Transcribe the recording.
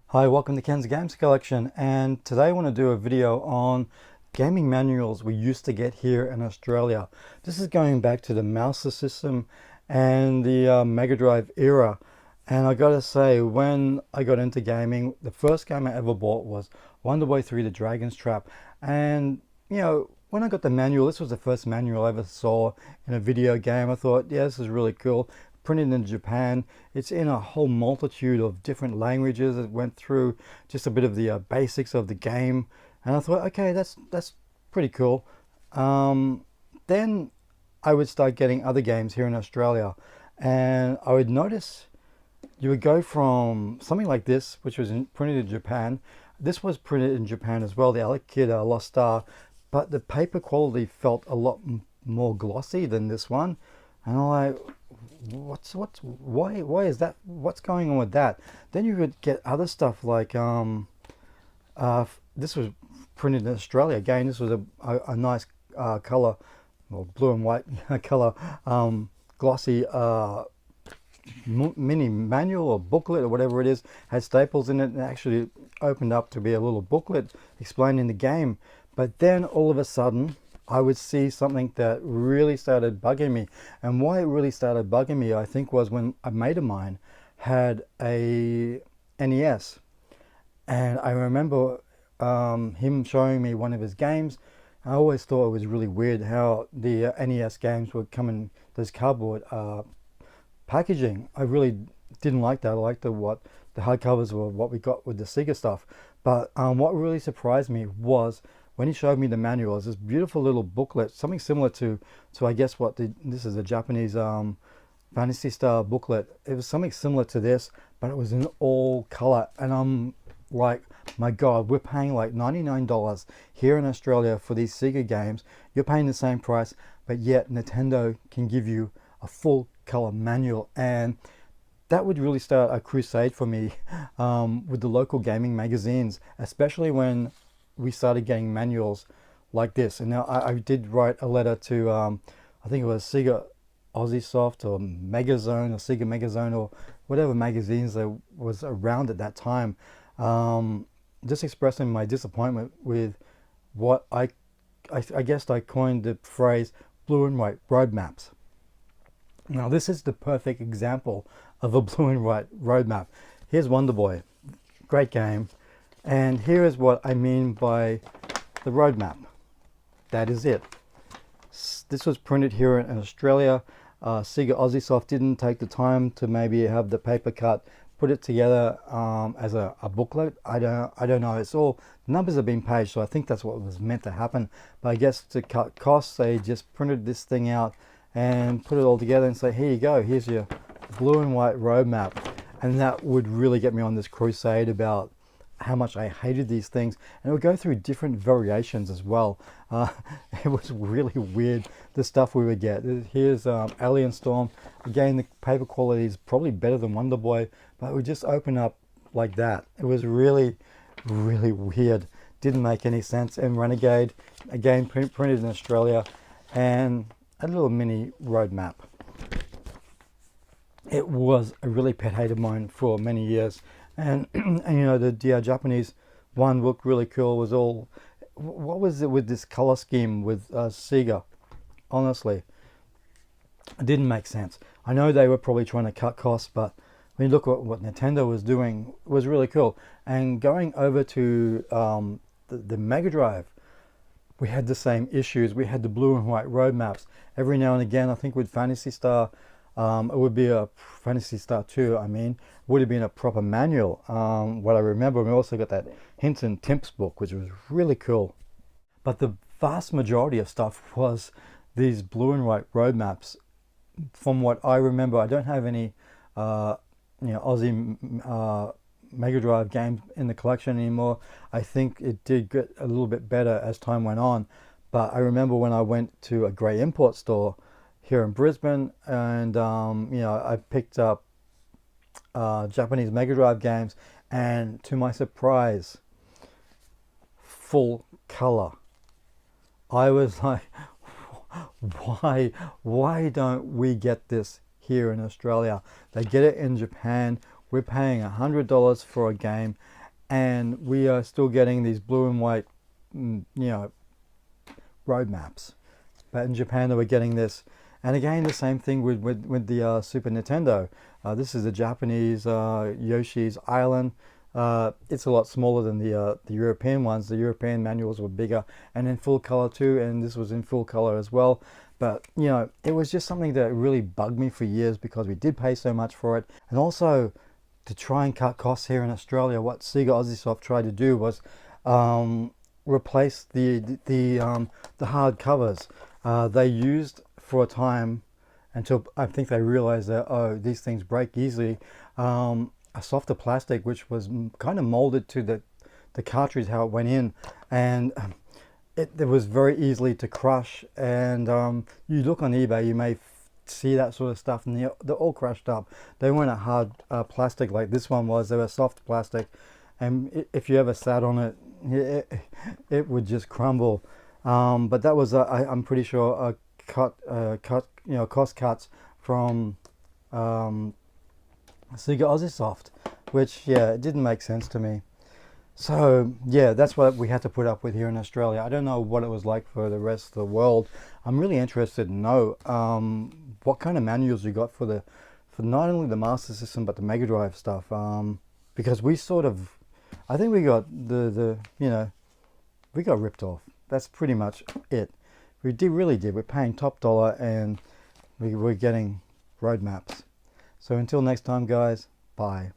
Hi, welcome to Ken's Games Collection, and today I want to do a video on gaming manuals we used to get here in Australia. This is going back to the Master system and the Mega Drive era, and I gotta say, when I got into gaming, the first game I ever bought was Wonder Boy 3: The Dragon's Trap. And when I got the manual, this was the first manual I ever saw in a video game. I thought, yeah, this is really cool. Printed in Japan. It's in a whole multitude of different languages. It went through just a bit of the basics of the game, and I thought, okay, that's pretty cool. Then I would start getting other games here in Australia, and I would notice you would go from something like this, which was printed in Japan. This was printed in Japan as well, the Alec Kid Lost Star, but the paper quality felt a lot more glossy than this one, and I'm like, why is that? What's going on with that? Then you would get other stuff like this was printed in Australia. Again, this was a nice color, or blue and white color, glossy mini manual or booklet or whatever it is. Had staples in it, and actually opened up to be a little booklet explaining the game. But then all of a sudden I would see something that really started bugging me. And why it really started bugging me, I think, was when a mate of mine had a NES. And I remember him showing me one of his games. I always thought it was really weird how the NES games would come in this cardboard packaging. I really didn't like that. I liked the hardcovers were what we got with the Sega stuff. But what really surprised me was when he showed me the manual, it's this beautiful little booklet, something similar to I guess this is a Japanese Fantasy Star booklet. It was something similar to this, but it was in all color. And I'm like, my God, we're paying like $99 here in Australia for these Sega games. You're paying the same price, but yet Nintendo can give you a full color manual. And that would really start a crusade for me with the local gaming magazines, especially when we started getting manuals like this. And now I did write a letter to I think it was Sega Aussie Soft or Megazone or Sega Megazone or whatever magazines there was around at that time, just expressing my disappointment with what I guess I coined the phrase blue and white roadmaps. Now this is the perfect example of a blue and white roadmap. Here's Wonder Boy, great game. And here is what I mean by the roadmap. That is it. This was printed here in Australia. Sega Aussie Soft didn't take the time to maybe have the paper cut, put it together as a booklet. I don't know. It's all, the numbers have been paged, so I think that's what was meant to happen. But I guess to cut costs, they just printed this thing out and put it all together and say, here you go, here's your blue and white roadmap. And that would really get me on this crusade about how much I hated these things. And it would go through different variations as well. It was really weird, the stuff we would get. Here's Alien Storm. Again, the paper quality is probably better than Wonder Boy, but it would just open up like that. It was really, really weird. Didn't make any sense. And Renegade, again, printed in Australia, and a little mini roadmap. It was a really pet hate of mine for many years. And the Japanese one looked really cool. Was all, what was it with this color scheme with Sega? Honestly, it didn't make sense. I know they were probably trying to cut costs, but when you look at what Nintendo was doing, it was really cool. And going over to the Mega Drive, we had the same issues. We had the blue and white roadmaps. Every now and again, I think with Fantasy Star, it would be a Fantasy Star 2, would have been a proper manual. What I remember, we also got that Hints and Tips book, which was really cool. But the vast majority of stuff was these blue and white roadmaps. From what I remember, I don't have any Aussie Mega Drive games in the collection anymore. I think it did get a little bit better as time went on. But I remember when I went to a Grey Import store here in Brisbane, and I picked up Japanese Mega Drive games, and to my surprise, full color. I was like, why don't we get this here in Australia? They get it in Japan. We're paying $100 for a game, and we are still getting these blue and white, road maps. But in Japan, they were getting this. And again, the same thing with the Super Nintendo. This is the Japanese Yoshi's Island. It's a lot smaller than the European ones. The European manuals were bigger and in full color too, and this was in full color as well. But it was just something that really bugged me for years because we did pay so much for it. And also, to try and cut costs here in Australia, what Sega Aussiesoft tried to do was replace the hard covers. They used for a time, until I think they realized that, oh, these things break easily, a softer plastic which was kind of molded to the cartridge, how it went in, and it was very easily to crush. And you look on eBay, you may see that sort of stuff, and they're all crushed up. They weren't a hard plastic like this one was. They were soft plastic, and if you ever sat on it, it would just crumble. But that was I'm pretty sure a cost cuts from Sega Aussiesoft, which it didn't make sense to me. So yeah, that's what we had to put up with here in Australia. I don't know what it was like for the rest of the world. I'm really interested to know what kind of manuals you got for not only the Master System but the Mega Drive stuff, because we sort of, I think we got we got ripped off. That's pretty much it. We really did. We're paying top dollar, and we're getting road maps. So until next time, guys, bye.